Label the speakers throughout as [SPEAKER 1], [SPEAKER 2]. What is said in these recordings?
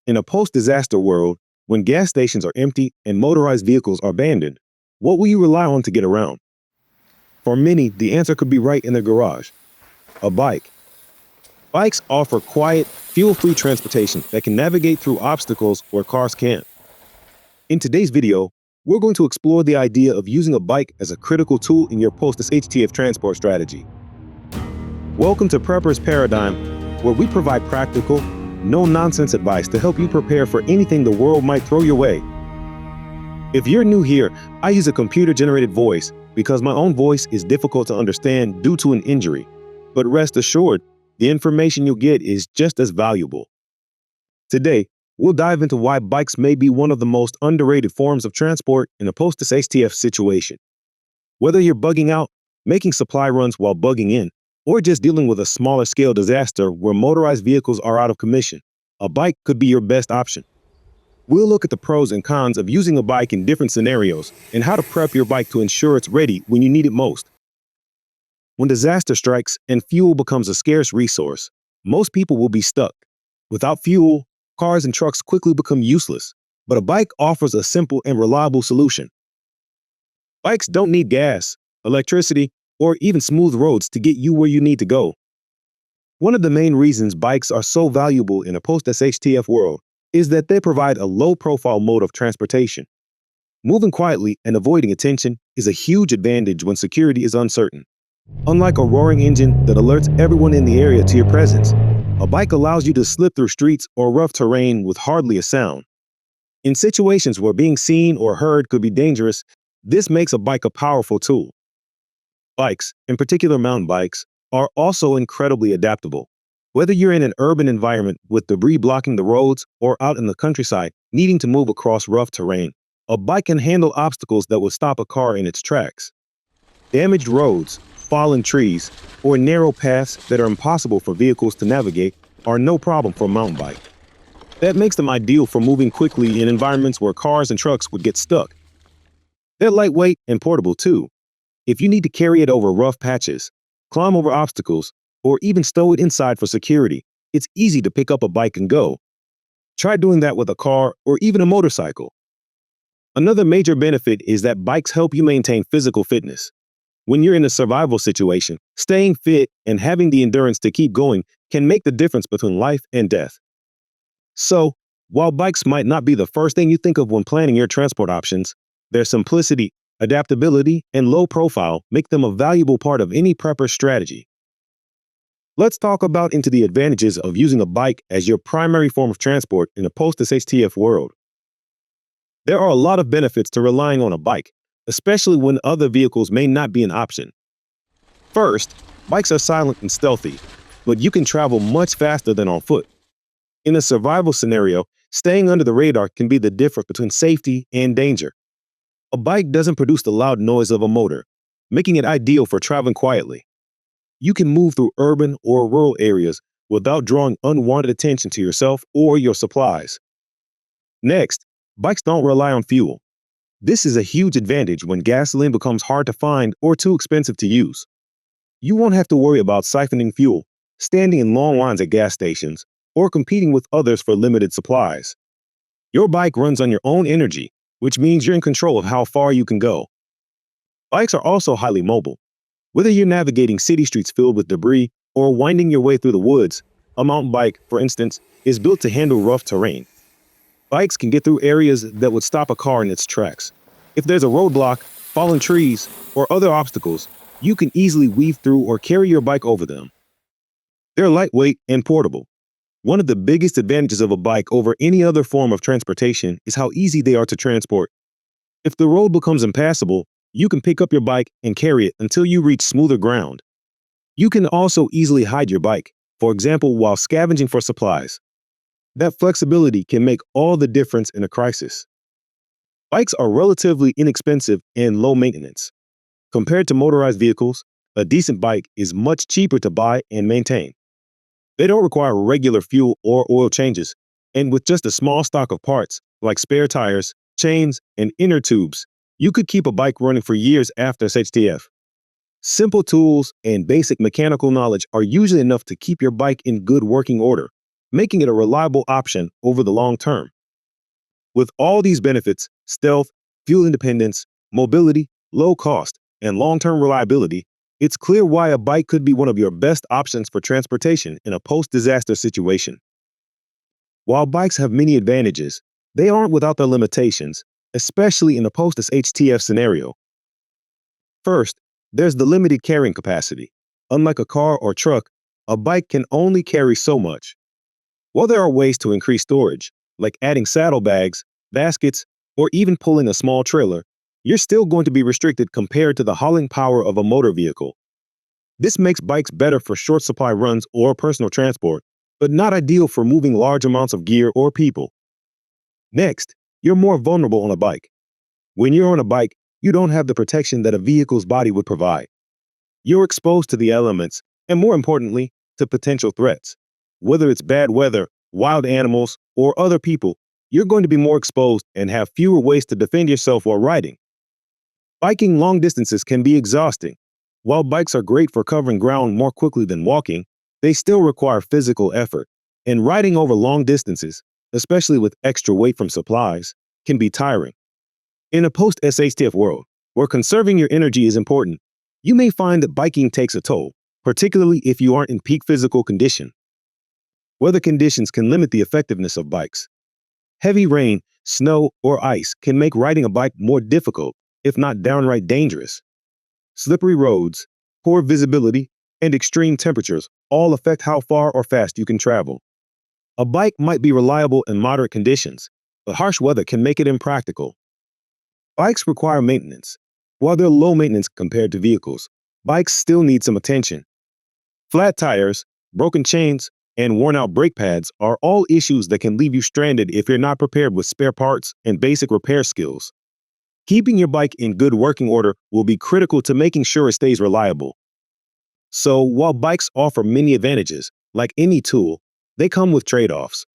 [SPEAKER 1] In a post-disaster world, when gas stations are empty and motorized vehicles are abandoned, what will you rely on to get around? For many, the answer could be right in their garage: a bike. Bikes offer quiet, fuel-free transportation that can navigate through obstacles where cars can't. In today's video, we're going to explore the idea of using a bike as a critical tool in your post-SHTF transport strategy. Welcome to Prepper's Paradigm, where we provide practical, no-nonsense advice to help you prepare for anything the world might throw your way. If you're new here, I use a computer-generated voice because my own voice is difficult to understand due to an injury. But rest assured, the information you'll get is just as valuable. Today, we'll dive into why bikes may be one of the most underrated forms of transport in a post-SHTF situation. Whether you're bugging out, making supply runs while bugging in, or just dealing with a smaller scale disaster where motorized vehicles are out of commission, a bike could be your best option. We'll look at the pros and cons of using a bike in different scenarios and how to prep your bike to ensure it's ready when you need it most. When disaster strikes and fuel becomes a scarce resource, most people will be stuck. Without fuel, cars and trucks quickly become useless, but a bike offers a simple and reliable solution. Bikes don't need gas, electricity, or even smooth roads to get you where you need to go. One of the main reasons bikes are so valuable in a post-SHTF world is that they provide a low-profile mode of transportation. Moving quietly and avoiding attention is a huge advantage when security is uncertain. Unlike a roaring engine that alerts everyone in the area to your presence, a bike allows you to slip through streets or rough terrain with hardly a sound. In situations where being seen or heard could be dangerous, this makes a bike a powerful tool. Bikes, in particular mountain bikes, are also incredibly adaptable. Whether you're in an urban environment with debris blocking the roads or out in the countryside needing to move across rough terrain, a bike can handle obstacles that would stop a car in its tracks. Damaged roads, fallen trees, or narrow paths that are impossible for vehicles to navigate are no problem for a mountain bike. That makes them ideal for moving quickly in environments where cars and trucks would get stuck. They're lightweight and portable too. If you need to carry it over rough patches, climb over obstacles, or even stow it inside for security, it's easy to pick up a bike and go. Try doing that with a car or even a motorcycle. Another major benefit is that bikes help you maintain physical fitness. When you're in a survival situation, staying fit and having the endurance to keep going can make the difference between life and death. So, while bikes might not be the first thing you think of when planning your transport options, their simplicity, adaptability, and low profile make them a valuable part of any prepper's strategy. Let's talk about into the advantages of using a bike as your primary form of transport in a post-SHTF world. There are a lot of benefits to relying on a bike, especially when other vehicles may not be an option. First, bikes are silent and stealthy, but you can travel much faster than on foot. In a survival scenario, staying under the radar can be the difference between safety and danger. A bike doesn't produce the loud noise of a motor, making it ideal for traveling quietly. You can move through urban or rural areas without drawing unwanted attention to yourself or your supplies. Next, bikes don't rely on fuel. This is a huge advantage when gasoline becomes hard to find or too expensive to use. You won't have to worry about siphoning fuel, standing in long lines at gas stations, or competing with others for limited supplies. Your bike runs on your own energy, which means you're in control of how far you can go. Bikes are also highly mobile. Whether you're navigating city streets filled with debris or winding your way through the woods, a mountain bike, for instance, is built to handle rough terrain. Bikes can get through areas that would stop a car in its tracks. If there's a roadblock, fallen trees, or other obstacles, you can easily weave through or carry your bike over them. They're lightweight and portable. One of the biggest advantages of a bike over any other form of transportation is how easy they are to transport. If the road becomes impassable, you can pick up your bike and carry it until you reach smoother ground. You can also easily hide your bike, for example, while scavenging for supplies. That flexibility can make all the difference in a crisis. Bikes are relatively inexpensive and low maintenance. Compared to motorized vehicles, a decent bike is much cheaper to buy and maintain. They don't require regular fuel or oil changes, and with just a small stock of parts, like spare tires, chains, and inner tubes, you could keep a bike running for years after SHTF. Simple tools and basic mechanical knowledge are usually enough to keep your bike in good working order. making it a reliable option over the long term. With all these benefits, stealth, fuel independence, mobility, low cost, and long-term reliability, it's clear why a bike could be one of your best options for transportation in a post-disaster situation. While bikes have many advantages, they aren't without their limitations, especially in a post-SHTF scenario. First, there's the limited carrying capacity. Unlike a car or truck, a bike can only carry so much. While there are ways to increase storage, like adding saddlebags, baskets, or even pulling a small trailer, you're still going to be restricted compared to the hauling power of a motor vehicle. This makes bikes better for short supply runs or personal transport, but not ideal for moving large amounts of gear or people. Next, you're more vulnerable on a bike. When you're on a bike, you don't have the protection that a vehicle's body would provide. You're exposed to the elements, and more importantly, to potential threats. Whether it's bad weather, wild animals, or other people, you're going to be more exposed and have fewer ways to defend yourself while riding. Biking long distances can be exhausting. While bikes are great for covering ground more quickly than walking, they still require physical effort, and riding over long distances, especially with extra weight from supplies, can be tiring. In a post-SHTF world, where conserving your energy is important, you may find that biking takes a toll, particularly if you aren't in peak physical condition. Weather conditions can limit the effectiveness of bikes. Heavy rain, snow, or ice can make riding a bike more difficult, if not downright dangerous. Slippery roads, poor visibility, and extreme temperatures all affect how far or fast you can travel. A bike might be reliable in moderate conditions, but harsh weather can make it impractical. Bikes require maintenance. While they're low maintenance compared to vehicles, bikes still need some attention. Flat tires, broken chains, and worn-out brake pads are all issues that can leave you stranded if you're not prepared with spare parts and basic repair skills. Keeping your bike in good working order will be critical to making sure it stays reliable. So, while bikes offer many advantages, like any tool, they come with trade-offs.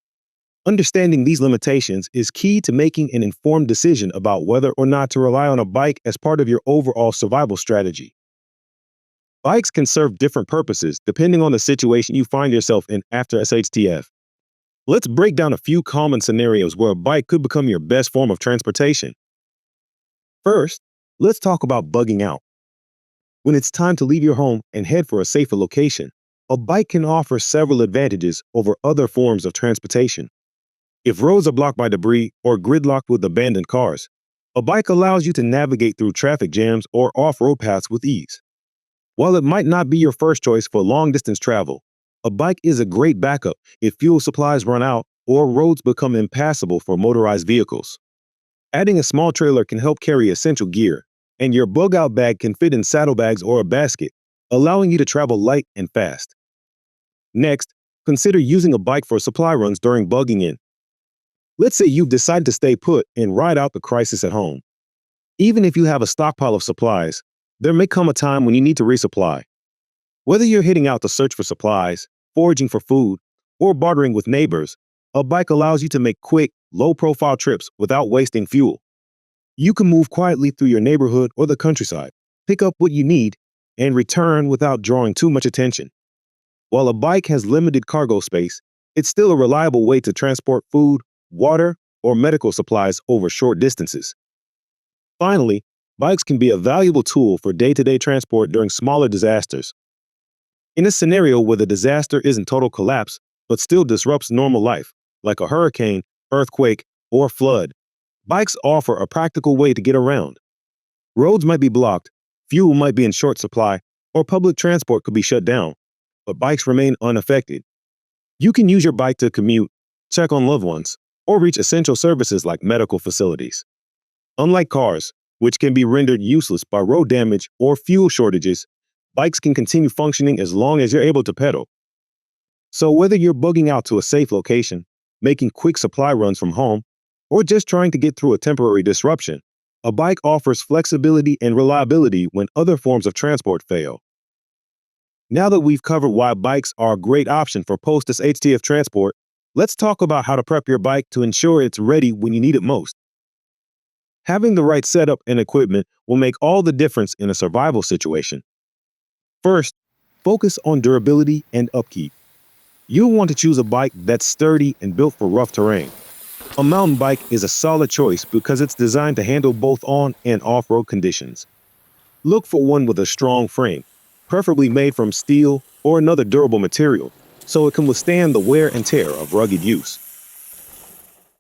[SPEAKER 1] Understanding these limitations is key to making an informed decision about whether or not to rely on a bike as part of your overall survival strategy. Bikes can serve different purposes depending on the situation you find yourself in after SHTF. Let's break down a few common scenarios where a bike could become your best form of transportation. First, let's talk about bugging out. When it's time to leave your home and head for a safer location, a bike can offer several advantages over other forms of transportation. If roads are blocked by debris or gridlocked with abandoned cars, a bike allows you to navigate through traffic jams or off-road paths with ease. While it might not be your first choice for long-distance travel, a bike is a great backup if fuel supplies run out or roads become impassable for motorized vehicles. Adding a small trailer can help carry essential gear, and your bug-out bag can fit in saddlebags or a basket, allowing you to travel light and fast. Next, consider using a bike for supply runs during bugging in. Let's say you've decided to stay put and ride out the crisis at home. Even if you have a stockpile of supplies, there may come a time when you need to resupply. Whether you're heading out to search for supplies, foraging for food, or bartering with neighbors, a bike allows you to make quick, low-profile trips without wasting fuel. You can move quietly through your neighborhood or the countryside, pick up what you need, and return without drawing too much attention. While a bike has limited cargo space, it's still a reliable way to transport food, water, or medical supplies over short distances. Finally, bikes can be a valuable tool for day-to-day transport during smaller disasters. In a scenario where the disaster isn't total collapse, but still disrupts normal life, like a hurricane, earthquake, or flood, bikes offer a practical way to get around. Roads might be blocked, fuel might be in short supply, or public transport could be shut down, but bikes remain unaffected. You can use your bike to commute, check on loved ones, or reach essential services like medical facilities. Unlike cars, which can be rendered useless by road damage or fuel shortages, bikes can continue functioning as long as you're able to pedal. So whether you're bugging out to a safe location, making quick supply runs from home, or just trying to get through a temporary disruption, a bike offers flexibility and reliability when other forms of transport fail. Now that we've covered why bikes are a great option for post-SHTF transport, let's talk about how to prep your bike to ensure it's ready when you need it most. Having the right setup and equipment will make all the difference in a survival situation. First, focus on durability and upkeep. You'll want to choose a bike that's sturdy and built for rough terrain. A mountain bike is a solid choice because it's designed to handle both on and off-road conditions. Look for one with a strong frame, preferably made from steel or another durable material, so it can withstand the wear and tear of rugged use.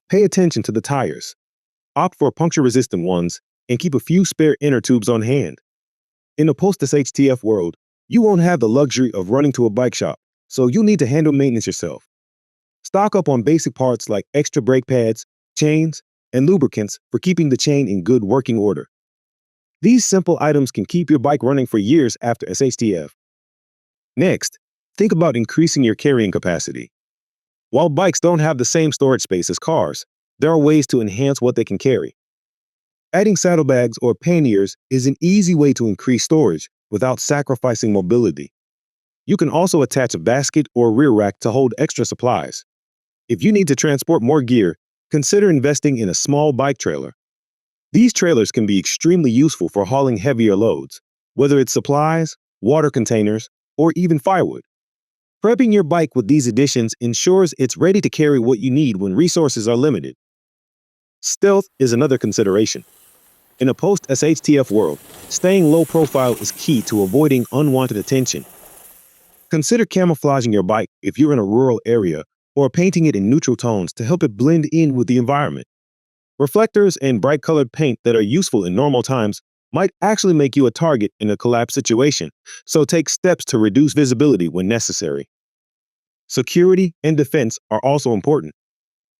[SPEAKER 1] Pay attention to the tires. Opt for puncture-resistant ones and keep a few spare inner tubes on hand. In a post-SHTF world, you won't have the luxury of running to a bike shop, so you'll need to handle maintenance yourself. Stock up on basic parts like extra brake pads, chains, and lubricants for keeping the chain in good working order. These simple items can keep your bike running for years after SHTF. Next, think about increasing your carrying capacity. While bikes don't have the same storage space as cars, there are ways to enhance what they can carry. Adding saddlebags or panniers is an easy way to increase storage without sacrificing mobility. You can also attach a basket or rear rack to hold extra supplies. If you need to transport more gear, consider investing in a small bike trailer. These trailers can be extremely useful for hauling heavier loads, whether it's supplies, water containers, or even firewood. Prepping your bike with these additions ensures it's ready to carry what you need when resources are limited. Stealth is another consideration. In a post-SHTF world, staying low profile is key to avoiding unwanted attention. Consider camouflaging your bike if you're in a rural area or painting it in neutral tones to help it blend in with the environment. Reflectors and bright-colored paint that are useful in normal times might actually make you a target in a collapse situation, so take steps to reduce visibility when necessary. Security and defense are also important.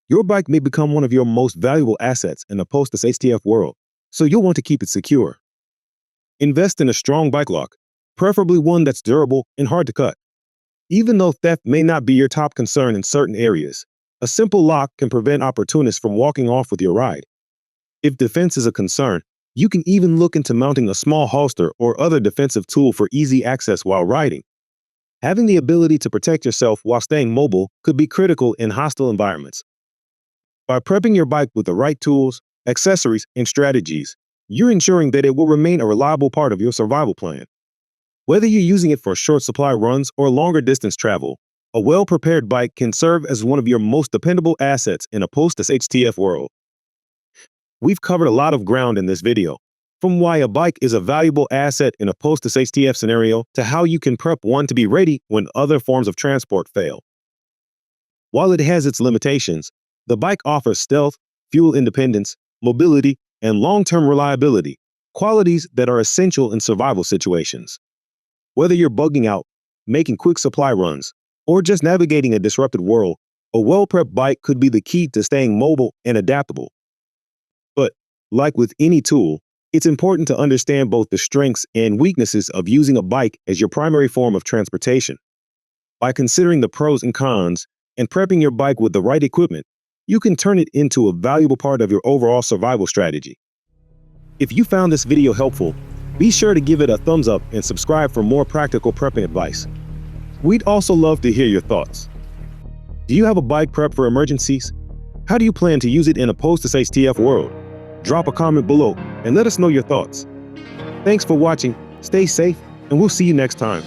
[SPEAKER 1] Your bike may become one of your most valuable assets in a post-SHTF world, so you'll want to keep it secure. Invest in a strong bike lock, preferably one that's durable and hard to cut. Even though theft may not be your top concern in certain areas, a simple lock can prevent opportunists from walking off with your ride. If defense is a concern, you can even look into mounting a small holster or other defensive tool for easy access while riding. Having the ability to protect yourself while staying mobile could be critical in hostile environments. By prepping your bike with the right tools, accessories, and strategies, you're ensuring that it will remain a reliable part of your survival plan. Whether you're using it for short supply runs or longer distance travel, a well-prepared bike can serve as one of your most dependable assets in a post-SHTF world. We've covered a lot of ground in this video, from why a bike is a valuable asset in a post-SHTF scenario to how you can prep one to be ready when other forms of transport fail. While it has its limitations, the bike offers stealth, fuel independence, mobility, and long-term reliability, qualities that are essential in survival situations. Whether you're bugging out, making quick supply runs, or just navigating a disrupted world, a well-prepped bike could be the key to staying mobile and adaptable. But, like with any tool, it's important to understand both the strengths and weaknesses of using a bike as your primary form of transportation. By considering the pros and cons and prepping your bike with the right equipment, you can turn it into a valuable part of your overall survival strategy. If you found this video helpful, be sure to give it a thumbs up and subscribe for more practical prepping advice. We'd also love to hear your thoughts. Do you have a bike prep for emergencies? How do you plan to use it in a post-SHTF world? Drop a comment below and let us know your thoughts. Thanks for watching, stay safe, and we'll see you next time.